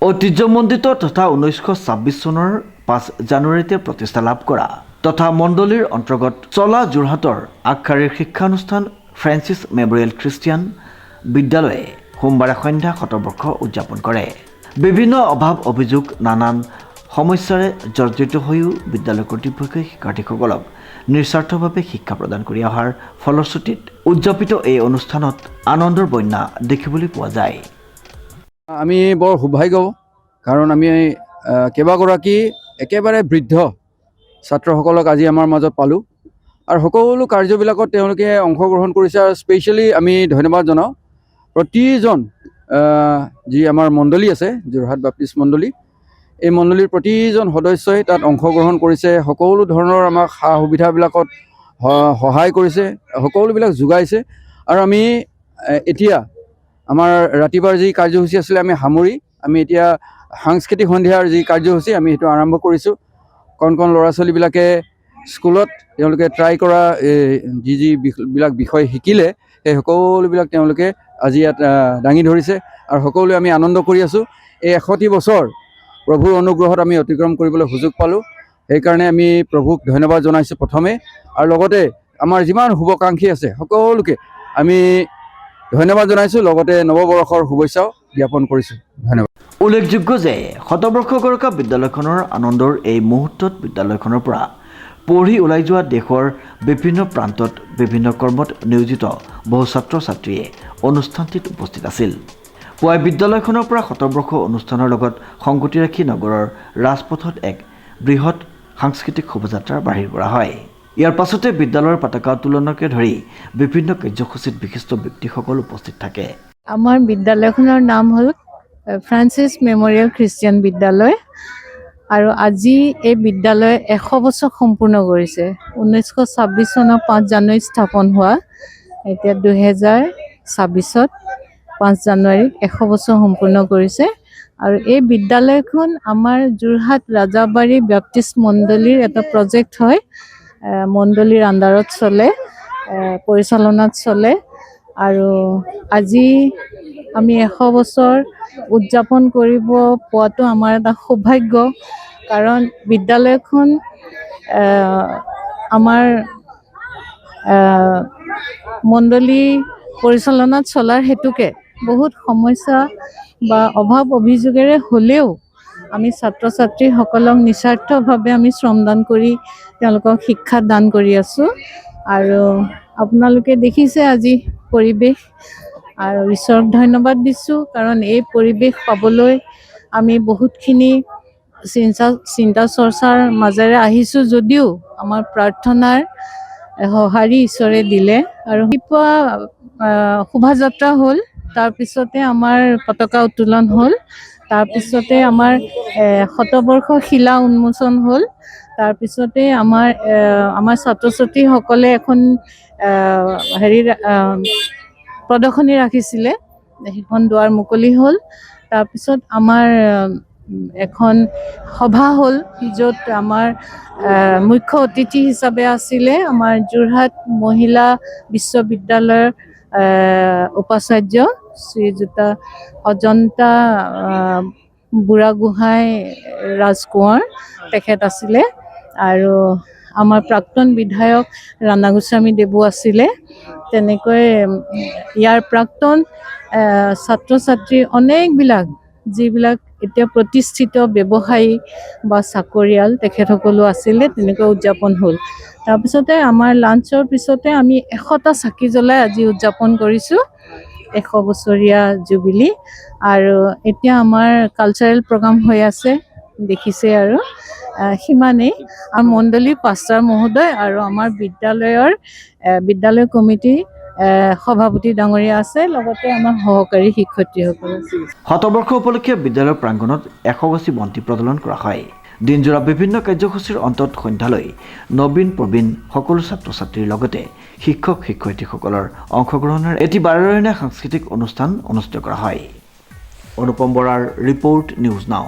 ঐতিহ্যমণ্ডিত তথা 1926 চনৰ 5 জানুৱাৰীতে প্ৰতিষ্ঠা লাভ কৰা তথা মণ্ডলীৰ অন্তৰ্গত চলা যোৰহাটৰ আগশাৰীৰ শিক্ষানুষ্ঠান ফ্ৰেন্সিছ মেমৰিয়েল খ্ৰীষ্টিয়ান বিদ্যালয়ে সোমবাৰে সন্ধ্যা শতবৰ্ষ উদযাপন কৰে। বিভিন্ন অভাৱ অভিযোগ নানান সমস্যাৰে জৰ্জৰিত হৈও বিদ্যালয় কৰ্তৃপক্ষই শিক্ষাৰ্থীসকলক নিস্বাৰ্থভাৱে শিক্ষা প্ৰদান কৰি অহাৰ ফলশ্ৰুতিত উদযাপিত এই অনুষ্ঠানত আনন্দৰ বন্যা দেখিবলৈ পোৱা যায়। আমি বৰ সৌভাগ্য, কাৰণ আমি কেইবাগৰাকী একেবাৰে বৃদ্ধ ছাত্ৰসকলক আজি আমাৰ মাজত পালোঁ আৰু সকলো কাৰ্যবিলাকত তেওঁলোকে অংশগ্ৰহণ কৰিছে। আৰু স্পেচিয়েলি আমি ধন্যবাদ জনাওঁ প্ৰতিজন যি আমাৰ মণ্ডলী আছে, যোৰহাট বাপ্তিষ্ট মণ্ডলী, এই মণ্ডলীৰ প্ৰতিজন সদস্যই তাত অংশগ্ৰহণ কৰিছে। সকলো ধৰণৰ আমাক সা সুবিধাবিলাকত সহায় কৰিছে, সকলোবিলাক যোগাইছে। আৰু আমি এতিয়া আমাৰ ৰাতিপুৱাৰ যি কাৰ্যসূচী আছিলে আমি সামৰি আমি এতিয়া সাংস্কৃতিক সন্ধিয়াৰ যি কাৰ্যসূচী আমি সেইটো আৰম্ভ কৰিছোঁ। কণ ল'ৰা ছোৱালীবিলাকে স্কুলত তেওঁলোকে ট্ৰাই কৰা যিবিলাক বিষয় শিকিলে সেই সকলোবিলাক তেওঁলোকে আজি ইয়াত দাঙি ধৰিছে আৰু সকলোৱে আমি আনন্দ কৰি আছোঁ। এই 100টি বছৰ প্ৰভুৰ অনুগ্ৰহত আমি অতিক্ৰম কৰিবলৈ সুযোগ পালোঁ, সেইকাৰণে আমি প্ৰভুক ধন্যবাদ জনাইছোঁ প্ৰথমে। আৰু লগতে আমাৰ যিমান শুভাকাংক্ষী আছে সকলোকে আমি ধন্যবাদ জনাইছোঁ, লগতে নৱবৰ্ষৰ শুভেচ্ছাও জ্ঞাপন কৰিছোঁ। ধন্যবাদ। উল্লেখযোগ্য যে শতবৰ্ষ গৰকা বিদ্যালয়খনৰ আনন্দৰ এই মুহূৰ্তত বিদ্যালয়খনৰ পৰা পঢ়ি ওলাই যোৱা দেশৰ বিভিন্ন প্ৰান্তত বিভিন্ন কৰ্মত নিয়োজিত বহু ছাত্ৰ ছাত্ৰীয়ে অনুষ্ঠানটিত উপস্থিত আছিল। পুৱাই বিদ্যালয়খনৰ পৰা শতবৰ্ষ অনুষ্ঠানৰ লগত সংগতি ৰাখি নগৰৰ ৰাজপথত এক বৃহৎ সাংস্কৃতিক শোভাযাত্ৰা বাহিৰ কৰা হয়। ইয়াৰ পাছতে বিদ্যালয়ৰ পতাকা উত্তোলনকে ধৰি বিভিন্ন কাৰ্যসূচীত বিশিষ্ট ব্যক্তিসকল উপস্থিত থাকে। আমাৰ বিদ্যালয়খনৰ নাম হ'ল ফ্ৰান্সিছ মেমৰিয়েল খ্ৰীষ্টিয়ান বিদ্যালয় আৰু আজি এই বিদ্যালয়ে 100 বছৰ সম্পূৰ্ণ কৰিছে। 1926 চনৰ 5 জানুৱাৰীত স্থাপন হোৱা, এতিয়া 2026ত 5 জানুৱাৰীত 100 বছৰ সম্পূৰ্ণ কৰিছে। আৰু এই বিদ্যালয়খন আমাৰ যোৰহাট ৰাজাবাৰী বাপ্তিষ্ট মণ্ডলীৰ এটা প্ৰজেক্ট হয়, মণ্ডলীৰ আণ্ডাৰত চলে, পৰিচালনাত চলে। আৰু আজি আমি 100 বছৰ উদযাপন কৰিব পোৱাটো আমাৰ এটা সৌভাগ্য, কাৰণ বিদ্যালয়খন আমাৰ মণ্ডলী পৰিচালনাত চলাৰ হেতুকে বহুত সমস্যা বা অভাৱ অভিযোগেৰে হ'লেও আমি ছাত্ৰ ছাত্ৰীসকলক নিস্বাৰ্থভাৱে আমি শ্ৰমদান কৰি তেওঁলোকক শিক্ষা দান কৰি আছোঁ। আৰু আপোনালোকে দেখিছে আজি পৰিৱেশ, আৰু ঈশ্বৰক ধন্যবাদ দিছোঁ, কাৰণ এই পৰিৱেশ পাবলৈ আমি বহুতখিনি চিন্তা চৰ্চাৰ মাজেৰে আহিছোঁ যদিও আমাৰ প্ৰাৰ্থনাৰ সঁহাৰি ঈশ্বৰে দিলে। আৰু ৰাতিপুৱা শোভাযাত্ৰা হ'ল, তাৰপিছতে আমাৰ পতাকা উত্তোলন হ'ল, তাৰপিছতে আমাৰ শতবৰ্ষ শিলা উন্মোচন হ'ল, তাৰপিছতে আমাৰ ছাত্ৰ ছাত্ৰীসকলে এখন প্ৰদৰ্শনী ৰাখিছিলে, সেইখন দুৱাৰ মুকলি হ'ল। তাৰপিছত আমাৰ এখন সভা হ'ল, য'ত আমাৰ মুখ্য অতিথি হিচাপে আছিলে আমাৰ যোৰহাট মহিলা বিশ্ববিদ্যালয়ৰ উপাচাৰ্য শ্ৰীযুতা অজন্তা বুঢ়াগোহাঁই ৰাজকোঁৱৰ, তেখেত আছিলে। আৰু আমাৰ প্ৰাক্তন বিধায়ক ৰাণা গোস্বামী দেৱো আছিলে। তেনেকৈ ইয়াৰ প্ৰাক্তন ছাত্ৰ ছাত্ৰী অনেকবিলাক, যিবিলাক এতিয়া প্ৰতিষ্ঠিত ব্যৱসায়ী বা চাকৰিয়াল, তেখেতসকলো আছিলে। তেনেকৈ উদযাপন হ'ল। তাৰপিছতে আমাৰ লাঞ্চৰ পিছতে আমি 100টা চাকি জ্বলাই আজি উদযাপন কৰিছোঁ 100 বছৰীয়া জুবিলি। আৰু এতিয়া আমাৰ কালচাৰেল প্ৰগ্ৰাম হৈ আছে, দেখিছে। আৰু সিমানেই। আমাৰ মণ্ডলী পাষ্টাৰ মহোদয় আৰু আমাৰ বিদ্যালয় কমিটি সভাপতি ডাঙৰীয়া আছে, লগতে আমাৰ সহকাৰী শিক্ষয়িত্ৰীসকল আছে। শতবৰ্ষ উপলক্ষে বিদ্যালয়ৰ প্ৰাংগণত 100 গছি বন্তি প্ৰজ্বলন কৰা হয়। দিনজোৰা বিভিন্ন কাৰ্যসূচীৰ অন্তত সন্ধ্যালৈ নবীন প্ৰবীণ সকলো ছাত্ৰ ছাত্ৰীৰ লগতে শিক্ষক শিক্ষয়িত্ৰীসকলৰ অংশগ্ৰহণেৰে এটি বাৰেৰহণীয়া সাংস্কৃতিক অনুষ্ঠান অনুষ্ঠিত কৰা হয়। অনুপম বৰাৰ ৰিপৰ্ট, নিউজ নাও।